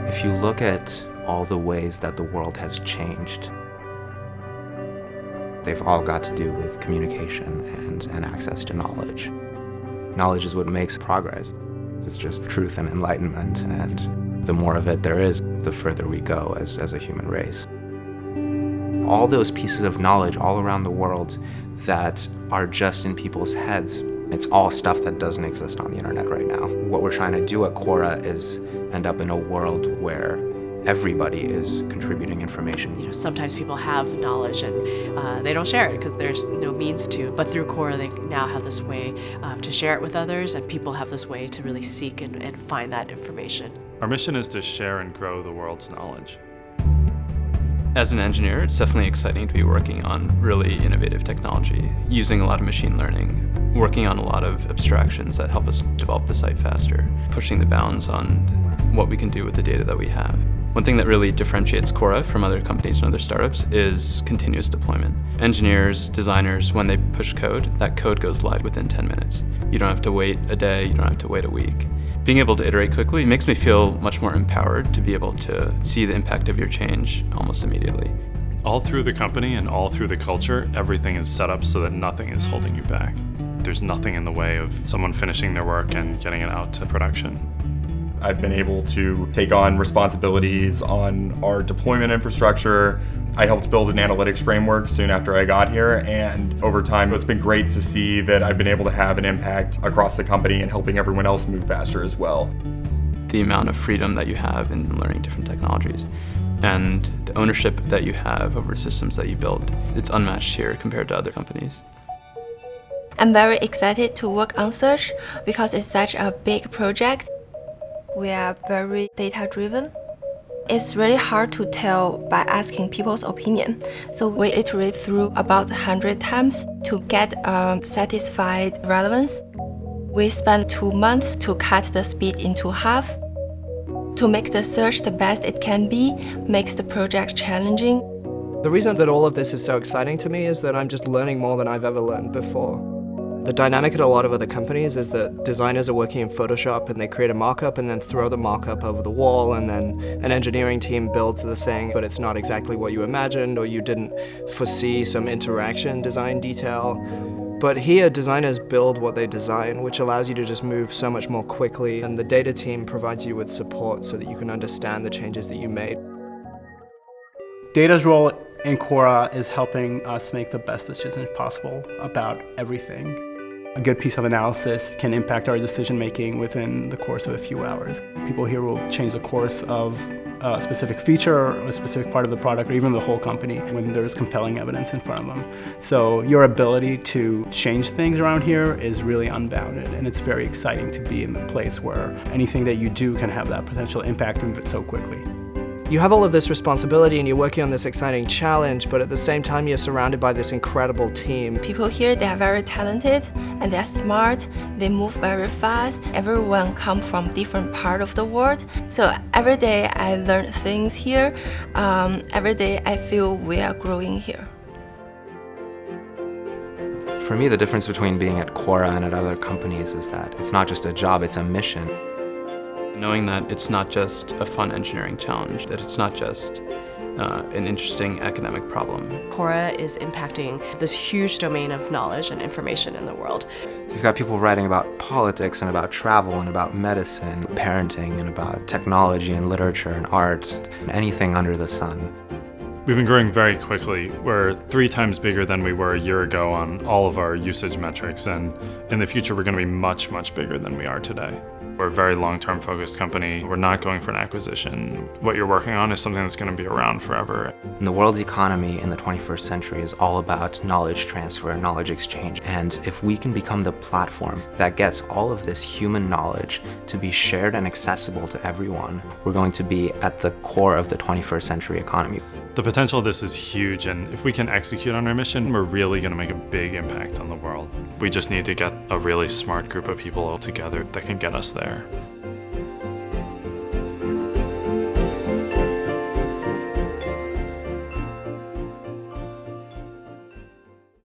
If you look at all the ways that the world has changed, they've all got to do with communication and access to knowledge. Knowledge is what makes progress. It's just truth and enlightenment, and the more of it there is, the further we go as a human race. All those pieces of knowledge all around the world that are just in people's heads, it's all stuff that doesn't exist on the internet right now. What we're trying to do at Quora is end up in a world where everybody is contributing information. Sometimes people have knowledge and they don't share it because there's no means to. But through Quora, they now have this way to share it with others, and people have this way to really seek and find that information. Our mission is to share and grow the world's knowledge. As an engineer, it's definitely exciting to be working on really innovative technology, using a lot of machine learning, working on a lot of abstractions that help us develop the site faster, pushing the bounds on what we can do with the data that we have. One thing that really differentiates Quora from other companies and other startups is continuous deployment. Engineers, designers, when they push code, that code goes live within 10 minutes. You don't have to wait a day, you don't have to wait a week. Being able to iterate quickly makes me feel much more empowered to be able to see the impact of your change almost immediately. All through the company and all through the culture, everything is set up so that nothing is holding you back. There's nothing in the way of someone finishing their work and getting it out to production. I've been able to take on responsibilities on our deployment infrastructure. I helped build an analytics framework soon after I got here, and over time it's been great to see that I've been able to have an impact across the company and helping everyone else move faster as well. The amount of freedom that you have in learning different technologies and the ownership that you have over systems that you build, it's unmatched here compared to other companies. I'm very excited to work on Search because it's such a big project. We are very data-driven. It's really hard to tell by asking people's opinion. So we iterate through about 100 times to get a satisfied relevance. We spend 2 months to cut the speed into half. To make the search the best it can be makes the project challenging. The reason that all of this is so exciting to me is that I'm just learning more than I've ever learned before. The dynamic at a lot of other companies is that designers are working in Photoshop and they create a markup and then throw the markup over the wall, and then an engineering team builds the thing, but it's not exactly what you imagined, or you didn't foresee some interaction design detail. But here, designers build what they design, which allows you to just move so much more quickly, and the data team provides you with support so that you can understand the changes that you made. Data's role in Quora is helping us make the best decisions possible about everything. A good piece of analysis can impact our decision-making within the course of a few hours. People here will change the course of a specific feature, or a specific part of the product, or even the whole company when there's compelling evidence in front of them. So your ability to change things around here is really unbounded, and it's very exciting to be in the place where anything that you do can have that potential impact and move it so quickly. You have all of this responsibility and you're working on this exciting challenge, but at the same time you're surrounded by this incredible team. People here, they are very talented and they're smart, they move very fast. Everyone comes from different part of the world. So every day I learn things here. Every day I feel we are growing here. For me, the difference between being at Quora and at other companies is that it's not just a job, it's a mission. Knowing that it's not just a fun engineering challenge, that it's not just an interesting academic problem. Quora is impacting this huge domain of knowledge and information in the world. You've got people writing about politics and about travel and about medicine, parenting and about technology and literature and art, anything under the sun. We've been growing very quickly. We're 3 times bigger than we were a year ago on all of our usage metrics, and in the future we're going to be much, much bigger than we are today. We're a very long-term focused company. We're not going for an acquisition. What you're working on is something that's going to be around forever. And the world's economy in the 21st century is all about knowledge transfer and knowledge exchange. And if we can become the platform that gets all of this human knowledge to be shared and accessible to everyone, we're going to be at the core of the 21st century economy. The potential of this is huge, and if we can execute on our mission, we're really going to make a big impact on the world. We just need to get a really smart group of people all together that can get us there.